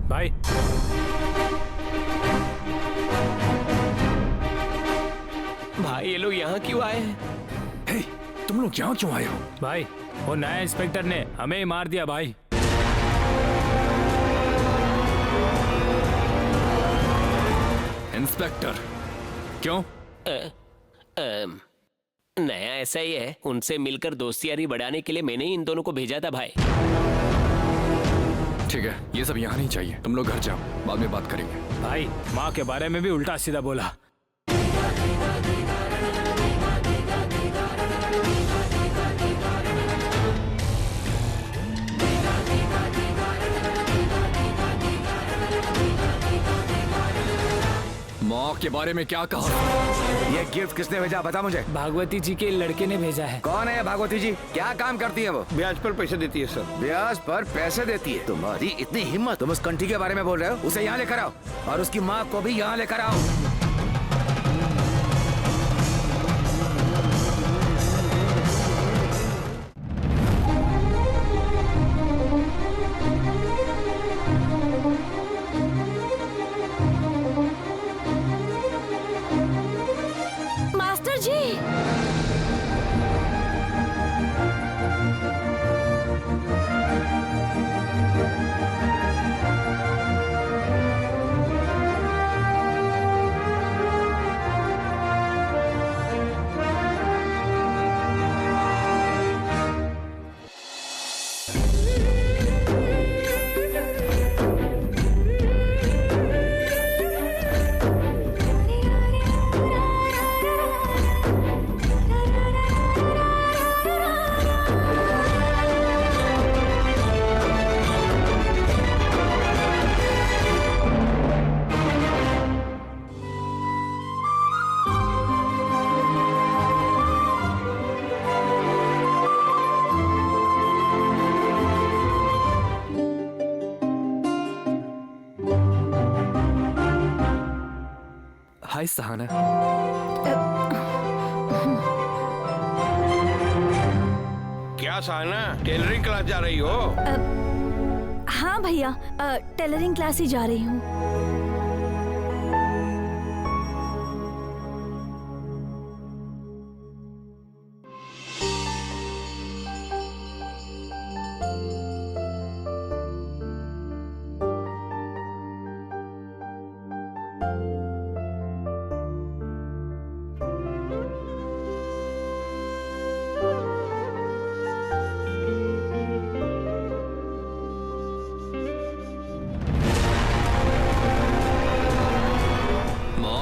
भाई भाई ये लोग यहाँ क्यों आए हैं? हे, तुम लोग यहाँ क्यों आए हो? भाई वो नया इंस्पेक्टर ने हमें ही मार दिया भाई। इंस्पेक्टर? क्यों? नया ऐसा ही है, उनसे मिलकर दोस्ती यारी बढ़ाने के लिए मैंने ही इन दोनों को भेजा था भाई। ठीक है, ये सब यहाँ नहीं चाहिए, तुम लोग घर जाओ, बाद में बात करेंगे। भाई माँ के बारे में भी उल्टा सीधा बोला। माँ के बारे में क्या कहा? ये गिफ्ट किसने भेजा बता मुझे। भागवती जी के लड़के ने भेजा है। कौन है भागवती जी? क्या काम करती है वो? ब्याज पर पैसे देती है सर। ब्याज पर पैसे देती है? तुम्हारी इतनी हिम्मत, तुम उस कंठी के बारे में बोल रहे हो? उसे यहाँ लेकर आओ और उसकी माँ को भी यहाँ लेकर आओ। मास्टर जी, हाय सहाना। क्या सहाना, टेलरिंग क्लास जा रही हो? हाँ भैया, टेलरिंग क्लास ही जा रही हूँ।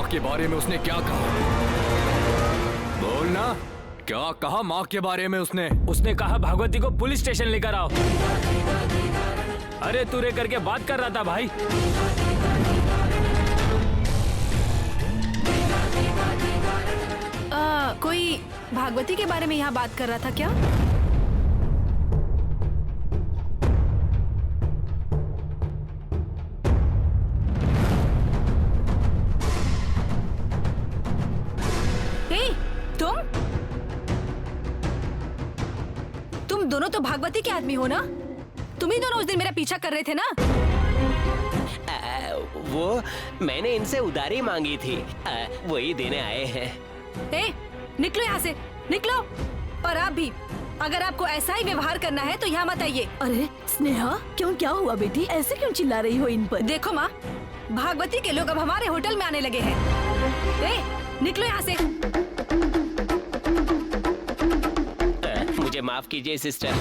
के बारे में उसने क्या कहा? बोलना, क्या कहा माँ के बारे में उसने? उसने कहा भागवती को पुलिस स्टेशन लेकर आओ। अरे तू रे करके बात कर रहा था भाई। कोई भागवती के बारे में यहाँ बात कर रहा था क्या? तुम दोनों तो भागवती के आदमी हो ना? तुम ही दोनों उस दिन मेरा पीछा कर रहे थे ना? वो मैंने इनसे उधारी मांगी थी, वही देने आए हैं। निकलो यहाँ से, निकलो। और आप भी, अगर आपको ऐसा ही व्यवहार करना है तो यहाँ मत आइए। अरे स्नेहा, क्यों, क्या हुआ बेटी? ऐसे क्यों चिल्ला रही हो इन पर? देखो माँ, भागवती के लोग अब हमारे होटल में आने लगे हैं। निकलो यहाँ से। मुझे माफ कीजिए सिस्टर,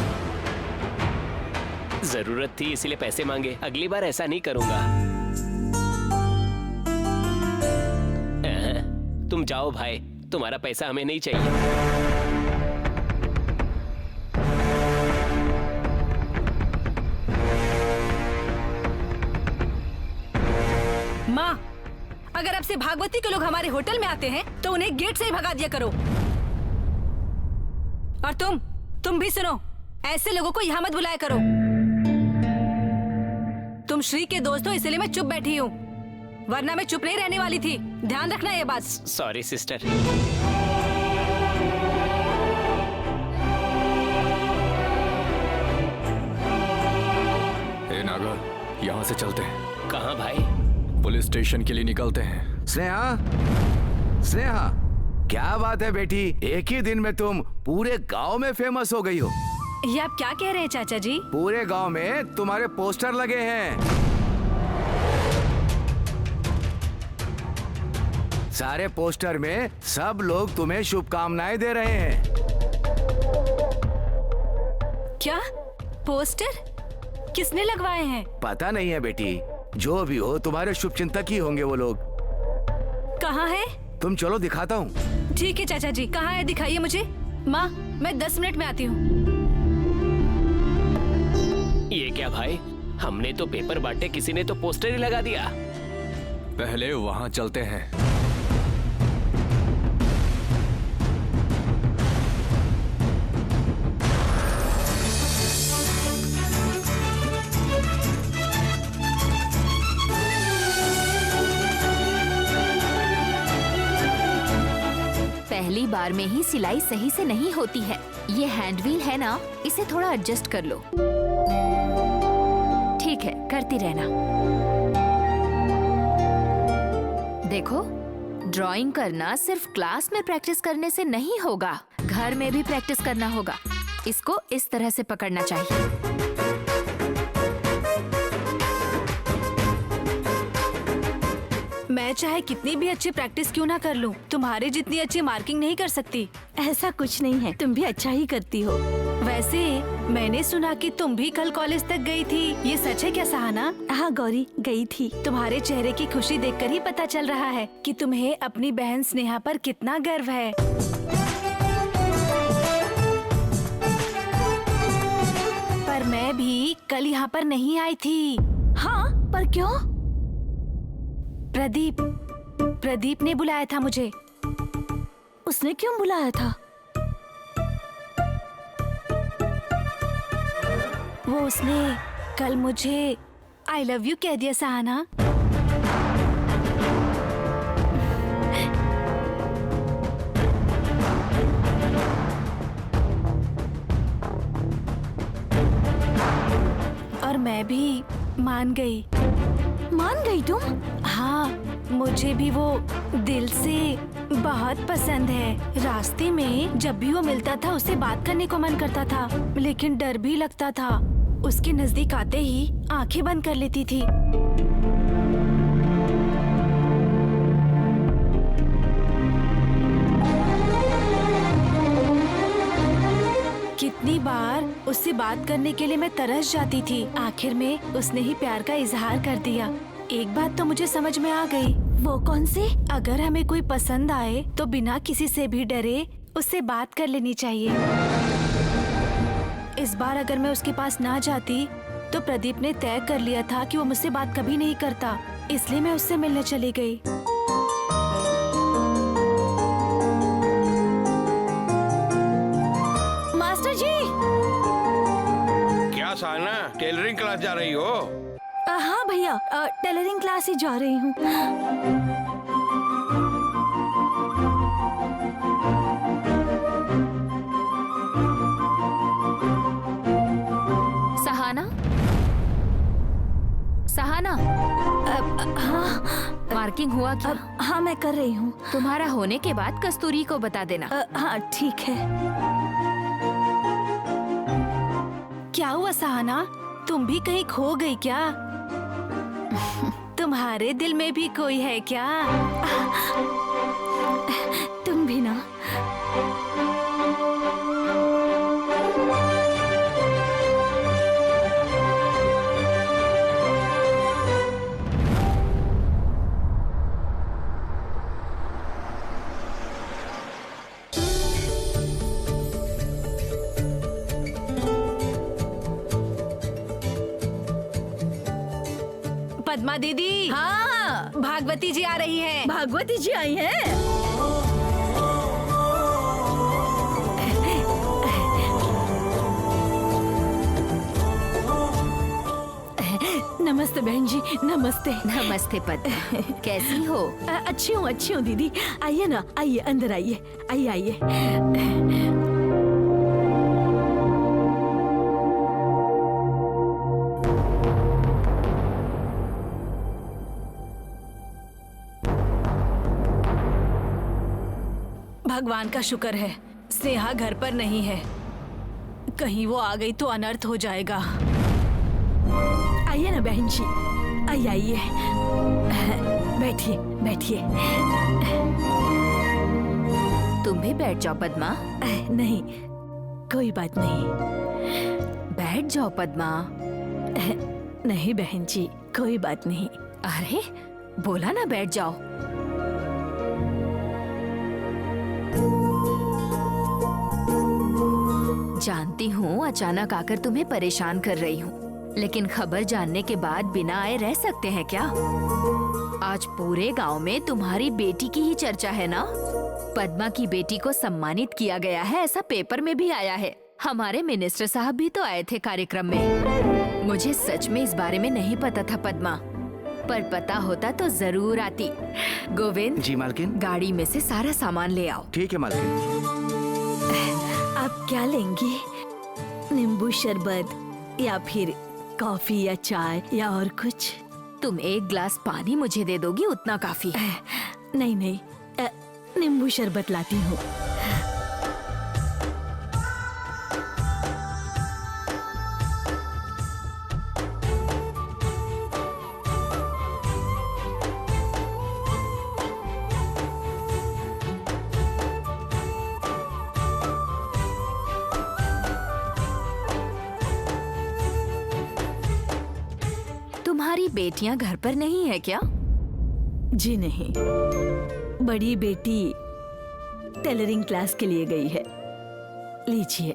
जरूरत थी इसलिए पैसे मांगे। अगली बार ऐसा नहीं करूंगा। तुम जाओ भाई, तुम्हारा पैसा हमें नहीं चाहिए। माँ, अगर अब से भागवती के लोग हमारे होटल में आते हैं तो उन्हें गेट से ही भगा दिया करो। और तुम भी सुनो, ऐसे लोगों को यहाँ मत बुलाया करो। तुम श्री के दोस्त हो इसलिए मैं चुप बैठी हूँ, वरना मैं चुप नहीं रहने वाली थी। ध्यान रखना ये बात। Sorry sister. नागा, यहाँ से चलते हैं। कहाँ भाई? पुलिस स्टेशन के लिए निकलते हैं। स्नेहा, स्नेहा, क्या बात है बेटी, एक ही दिन में तुम पूरे गांव में फेमस हो गई हो। ये आप क्या कह रहे हैं चाचा जी? पूरे गांव में तुम्हारे पोस्टर लगे हैं। सारे पोस्टर में सब लोग तुम्हें शुभकामनाएं दे रहे हैं। क्या पोस्टर किसने लगवाए हैं? पता नहीं है बेटी, जो भी हो तुम्हारे शुभचिंतक ही होंगे वो लोग। कहाँ है? तुम चलो दिखाता हूँ। ठीक है चाचा जी, कहाँ है दिखाइए मुझे। माँ, मैं 10 मिनट में आती हूँ। ये क्या भाई, हमने तो पेपर बांटे, किसी ने तो पोस्टर ही लगा दिया। पहले वहाँ चलते हैं। पहली बार में ही सिलाई सही से नहीं होती है। ये हैंड व्हील है ना, इसे थोड़ा एडजस्ट कर लो। ठीक है, करती रहना। देखो, ड्राइंग करना सिर्फ क्लास में प्रैक्टिस करने से नहीं होगा, घर में भी प्रैक्टिस करना होगा। इसको इस तरह से पकड़ना चाहिए। मैं चाहे कितनी भी अच्छी प्रैक्टिस क्यों ना कर लूं, तुम्हारे जितनी अच्छी मार्किंग नहीं कर सकती। ऐसा कुछ नहीं है, तुम भी अच्छा ही करती हो। वैसे मैंने सुना कि तुम भी कल कॉलेज तक गई थी, ये सच है क्या सहाना? हाँ गौरी, गई थी। तुम्हारे चेहरे की खुशी देखकर ही पता चल रहा है कि तुम्हें अपनी बहन स्नेहा पर कितना गर्व है। पर मैं भी कल यहाँ पर नहीं आई थी। हाँ, पर क्यों? प्रदीप ने बुलाया था मुझे। उसने क्यों बुलाया था? उसने कल मुझे आई लव यू कह दिया सहाना। और मैं भी मान गई। मान गई तुम? हाँ, मुझे भी वो दिल से बहुत पसंद है। रास्ते में जब भी वो मिलता था उससे बात करने को मन करता था, लेकिन डर भी लगता था। उसके नजदीक आते ही आंखें बंद कर लेती थी। कितनी बार उससे बात करने के लिए मैं तरस जाती थी। आखिर में उसने ही प्यार का इजहार कर दिया। एक बात तो मुझे समझ में आ गई। वो कौन सी? अगर हमें कोई पसंद आए तो बिना किसी से भी डरे उससे बात कर लेनी चाहिए। इस बार अगर मैं उसके पास ना जाती तो प्रदीप ने तय कर लिया था कि वो मुझसे बात कभी नहीं करता, इसलिए मैं उससे मिलने चली गई। मास्टर जी! क्या सहाना, टेलरिंग क्लास जा रही हो? हाँ भैया, टेलरिंग क्लास ही जा रही हूँ। सहाना, सहाना, हाँ मार्किंग हुआ क्या? हाँ मैं कर रही हूँ। तुम्हारा होने के बाद कस्तूरी को बता देना। हाँ ठीक है। क्या हुआ सहाना, तुम भी कहीं खो गई क्या? तुम्हारे दिल में भी कोई है क्या? तुम भी ना। पद्मा दीदी, हाँ, भागवती जी आ रही हैं। भागवती जी आई हैं। नमस्ते बहन जी, नमस्ते। नमस्ते पद्मा, कैसी हो? अच्छी हूँ दीदी। आइए ना, आइए अंदर आइए, आइए आइए। भगवान का शुक्र है स्नेहा घर पर नहीं है। कहीं वो आ गई तो अनर्थ हो जाएगा। आइए ना बहन जी, आइए बैठिए बैठिए। तुम भी बैठ जाओ पद्मा। नहीं, कोई बात नहीं। बैठ जाओ पद्मा। नहीं बहन जी, कोई बात नहीं। अरे बोला ना बैठ जाओ। जानती हूँ अचानक आकर तुम्हें परेशान कर रही हूँ, लेकिन खबर जानने के बाद बिना आए रह सकते हैं क्या? आज पूरे गांव में तुम्हारी बेटी की ही चर्चा है ना? पद्मा की बेटी को सम्मानित किया गया है, ऐसा पेपर में भी आया है। हमारे मिनिस्टर साहब भी तो आए थे कार्यक्रम में। मुझे सच में इस बारे में नहीं पता था पद्मा, पर पता होता तो जरूर आती। गोविंद जी मालकिन। गाड़ी में से सारा सामान ले आओ। ठीक है मालकिन। आप क्या लेंगी? नींबू शरबत या फिर कॉफी या चाय या और कुछ? तुम एक ग्लास पानी मुझे दे दोगी, उतना काफी है। नहीं नहीं, नींबू शरबत लाती हूँ। तुम्हारी बेटियां घर पर नहीं है क्या? जी नहीं, बड़ी बेटी टेलरिंग क्लास के लिए गई है, लीजिए।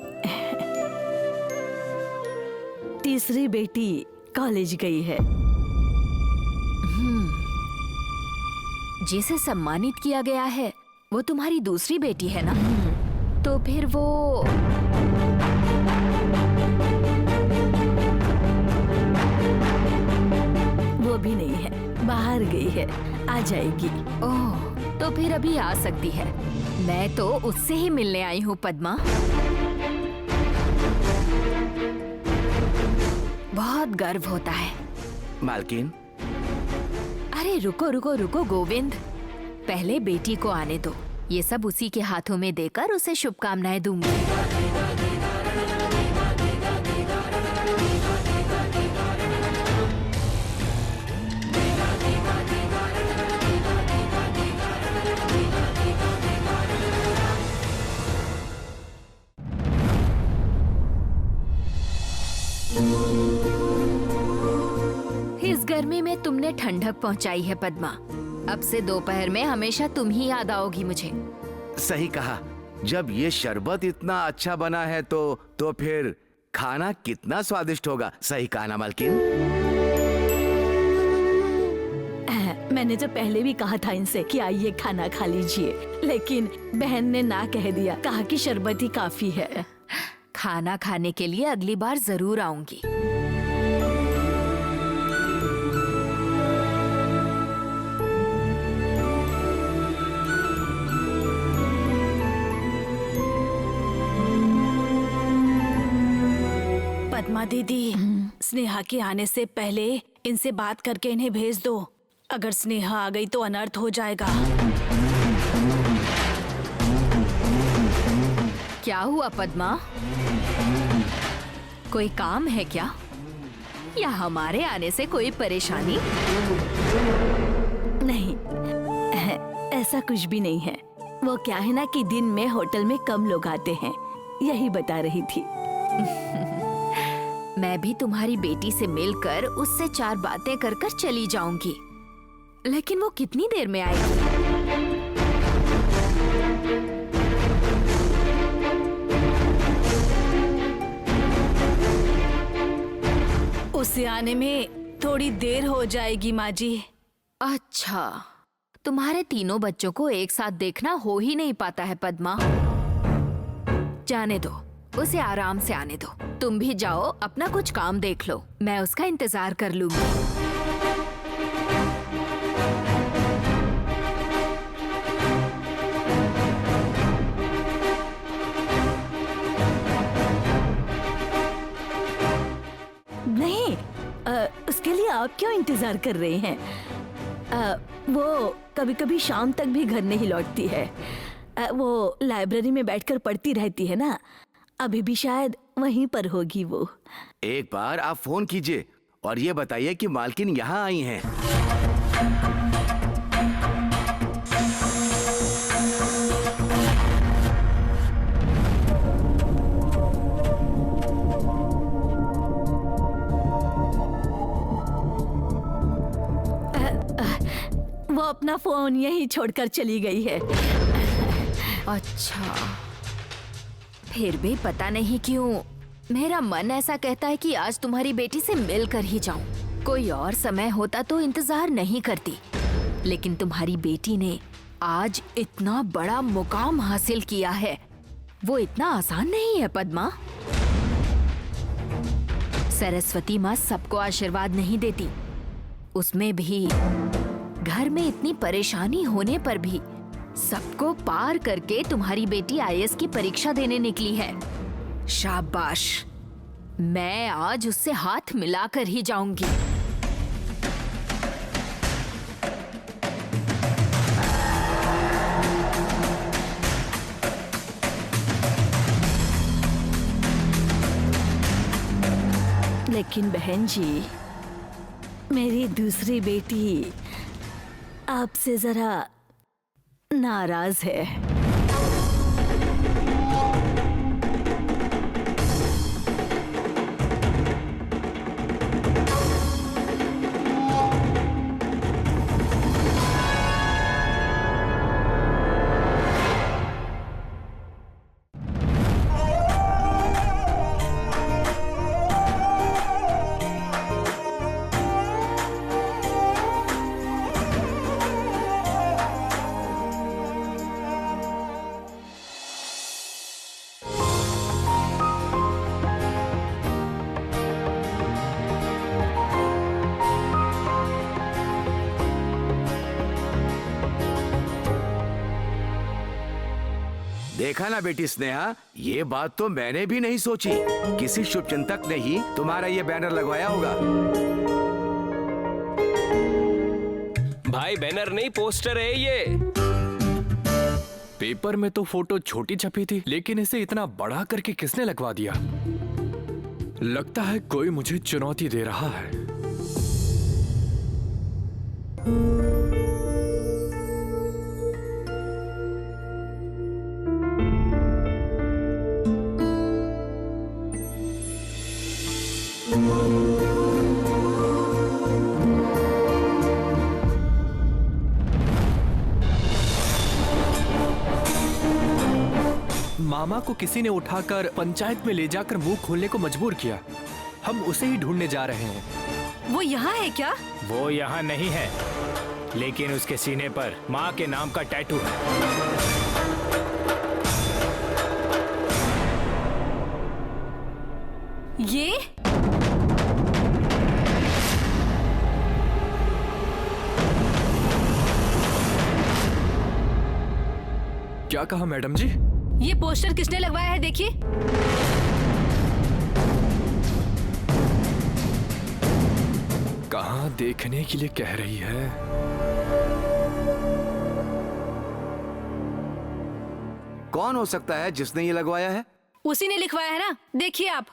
तीसरी बेटी कॉलेज गई है। जिसे सम्मानित किया गया है वो तुम्हारी दूसरी बेटी है ना? तो फिर वो भी नहीं है, बाहर गई है, आ जाएगी। ओह, तो फिर अभी आ सकती है। मैं तो उससे ही मिलने आई हूँ पद्मा। बहुत गर्व होता है। मालकिन। अरे रुको रुको रुको गोविंद, पहले बेटी को आने दो। ये सब उसी के हाथों में देकर उसे शुभकामनाएं दूंगी। इस गर्मी में तुमने ठंडक पहुंचाई है पद्मा। अब से दोपहर में हमेशा तुम ही याद आओगी मुझे। सही कहा। जब ये शरबत इतना अच्छा बना है तो फिर खाना कितना स्वादिष्ट होगा। सही कहा ना मालकिन? मैंने तो पहले भी कहा था इनसे कि आइए खाना खा लीजिए, लेकिन बहन ने ना कह दिया, कहा कि शरबत ही काफी है। खाना खाने के लिए अगली बार जरूर आऊंगी। पद्मा दीदी, स्नेहा के आने से पहले इनसे बात करके इन्हें भेज दो। अगर स्नेहा आ गई तो अनर्थ हो जाएगा। क्या हुआ पद्मा? कोई काम है क्या? या हमारे आने से कोई परेशानी? नहीं, ऐसा कुछ भी नहीं है। वो क्या है ना कि दिन में होटल में कम लोग आते हैं, यही बता रही थी। मैं भी तुम्हारी बेटी से मिलकर उससे 4 बातें कर कर चली जाऊंगी, लेकिन वो कितनी देर में आएगी? उसे आने में थोड़ी देर हो जाएगी माँ जी। अच्छा, तुम्हारे तीनों बच्चों को एक साथ देखना हो ही नहीं पाता है पद्मा। जाने दो, उसे आराम से आने दो। तुम भी जाओ, अपना कुछ काम देख लो, मैं उसका इंतजार कर लूंगी। नहीं, उसके लिए आप क्यों इंतजार कर रहे हैं? वो कभी कभी शाम तक भी घर नहीं लौटती है। वो लाइब्रेरी में बैठकर पढ़ती रहती है ना, अभी भी शायद वहीं पर होगी वो। एक बार आप फोन कीजिए और ये बताइए कि मालकिन यहाँ आई हैं। वो अपना फोन यहीं छोड़कर चली गई है। अच्छा, फिर भी पता नहीं क्यों मेरा मन ऐसा कहता है कि आज तुम्हारी बेटी से मिलकर ही जाऊं। कोई और समय होता तो इंतजार नहीं करती, लेकिन तुम्हारी बेटी ने आज इतना बड़ा मुकाम हासिल किया है, वो इतना आसान नहीं है पद्मा। सरस्वती माँ सबको आशीर्वाद नहीं देती, उसमें भी घर में इतनी परेशानी होने पर भी सबको पार करके तुम्हारी बेटी आईएएस की परीक्षा देने निकली है। शाबाश, मैं आज उससे हाथ मिलाकर ही जाऊंगी। लेकिन बहन जी, मेरी दूसरी बेटी आपसे जरा नाराज है। देखा ना बेटी स्नेहा, ये बात तो मैंने भी नहीं सोची। किसी शुभचिंतक ने ही तुम्हारा ये बैनर लगवाया होगा। भाई बैनर नहीं, पोस्टर है ये। पेपर में तो फोटो छोटी छपी थी, लेकिन इसे इतना बड़ा करके किसने लगवा दिया? लगता है कोई मुझे चुनौती दे रहा है। मामा को किसी ने उठाकर पंचायत में ले जाकर मुंह खोलने को मजबूर किया। हम उसे ही ढूंढने जा रहे हैं। वो यहाँ है क्या? वो यहाँ नहीं है, लेकिन उसके सीने पर माँ के नाम का टैटू है। ये क्या कहा मैडम जी? ये पोस्टर किसने लगवाया है देखिए। कहाँ देखने के लिए कह रही है? कौन हो सकता है जिसने ये लगवाया है? उसी ने लिखवाया है ना, देखिए आप।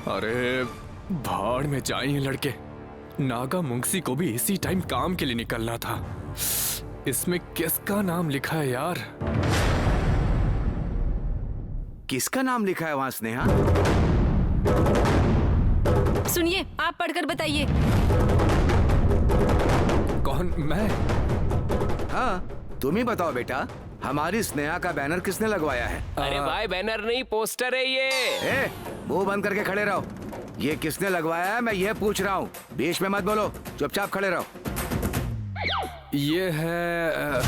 अरे भाड़ में जाए ये लड़के। नागा मुंगसी को भी इसी टाइम काम के लिए निकलना था। इसमें किसका नाम लिखा है यार? किसका नाम लिखा है वहां स्नेहा? सुनिए, आप पढ़कर बताइए। कौन? मैं? हाँ, तुम ही बताओ बेटा, हमारी स्नेहा का बैनर किसने लगवाया है? अरे भाई बैनर नहीं, पोस्टर है ये। मुंह बंद करके खड़े रहो। ये किसने लगवाया है मैं ये पूछ रहा हूँ, बीच में मत बोलो, चुपचाप खड़े रहो। ये है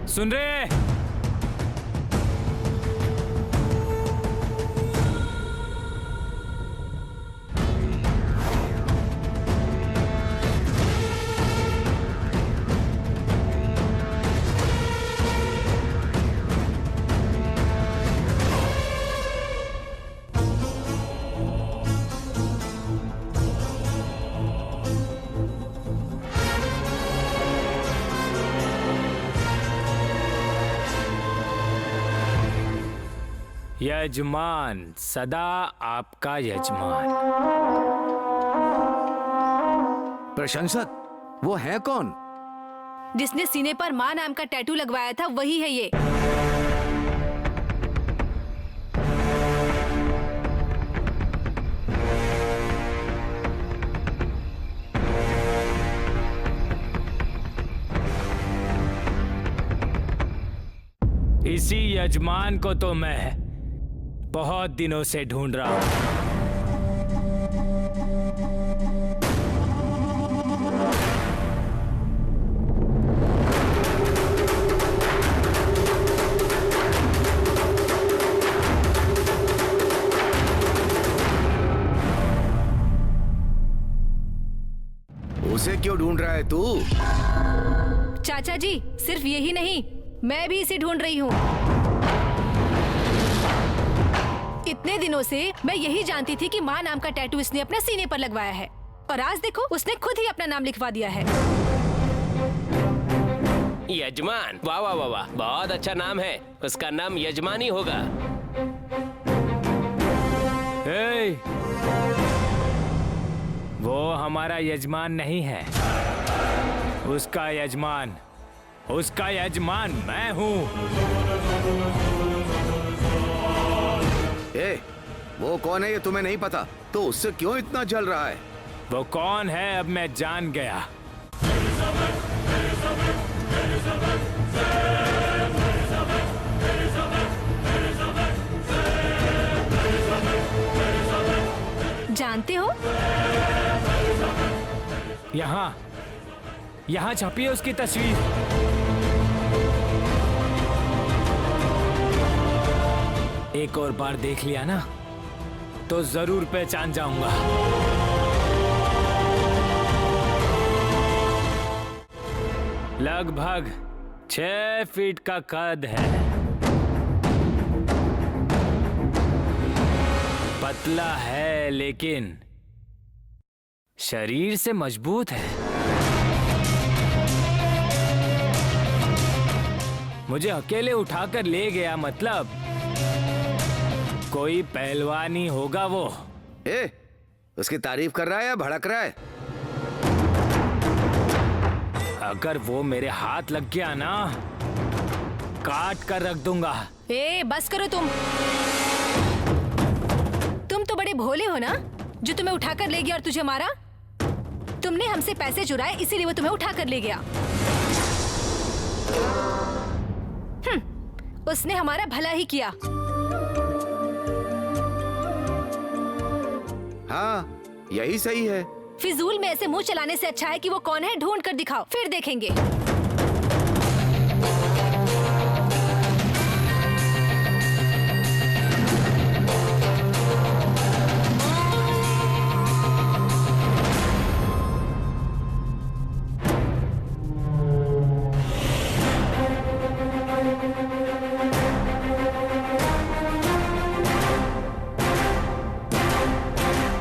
सुन रहे? यजमान, सदा आपका यजमान। प्रशंसक, वो है कौन? जिसने सीने पर माँ नाम का टैटू लगवाया था वही है ये। इसी यजमान को तो मैं बहुत दिनों से ढूंढ रहा हूं। उसे क्यों ढूंढ रहा है तू? चाचा जी, सिर्फ यही नहीं, मैं भी इसे ढूंढ रही हूँ। इतने दिनों से मैं यही जानती थी कि माँ नाम का टैटू इसने अपने सीने पर लगवाया है, और आज देखो उसने खुद ही अपना नाम लिखवा दिया है। यजमान, वाह वाह वाह वाह, बहुत अच्छा नाम है। उसका नाम यजमान ही होगा। हे, वो हमारा यजमान नहीं है। उसका यजमान मैं हूँ। ए, वो कौन है ये तुम्हें नहीं पता? तो उससे क्यों इतना जल रहा है? वो कौन है अब मैं जान गया। जानते हो? यहाँ छपी है उसकी तस्वीर। एक और बार देख लिया ना तो जरूर पहचान जाऊंगा। लगभग 6 फीट का कद है, पतला है लेकिन शरीर से मजबूत है। मुझे अकेले उठाकर ले गया, मतलब कोई पहलवानी होगा वो। ए, उसकी तारीफ कर रहा है या भड़क रहा है? अगर वो मेरे हाथ लग गया ना, काट कर रख दूंगा। ए, बस करो तुम तो बड़े भोले हो ना, जो तुम्हें उठाकर ले गया और तुझे मारा। तुमने हमसे पैसे चुराए इसीलिए वो तुम्हें उठाकर ले गया। उसने हमारा भला ही किया। हाँ, यही सही है। फिजूल में ऐसे मुंह चलाने से अच्छा है कि वो कौन है ढूंढ कर दिखाओ, फिर देखेंगे।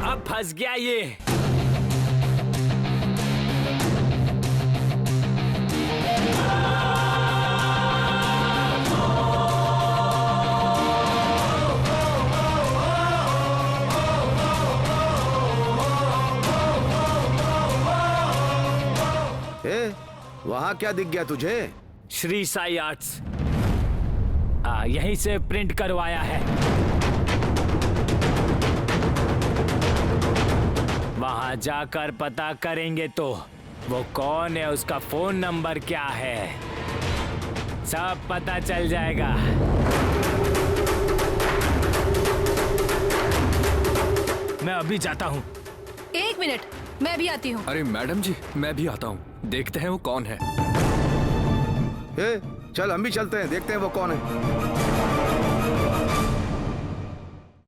अब फंस गया ये। वहाँ क्या दिख गया तुझे? श्री साई आर्ट्स, यहीं से प्रिंट करवाया है। वहां जाकर पता करेंगे तो वो कौन है, उसका फोन नंबर क्या है, सब पता चल जाएगा। मैं अभी जाता हूँ। 1 मिनट, मैं भी आती हूँ। अरे मैडम जी, मैं भी आता हूँ, देखते हैं वो कौन है। चल हम भी चलते हैं, देखते हैं वो कौन है।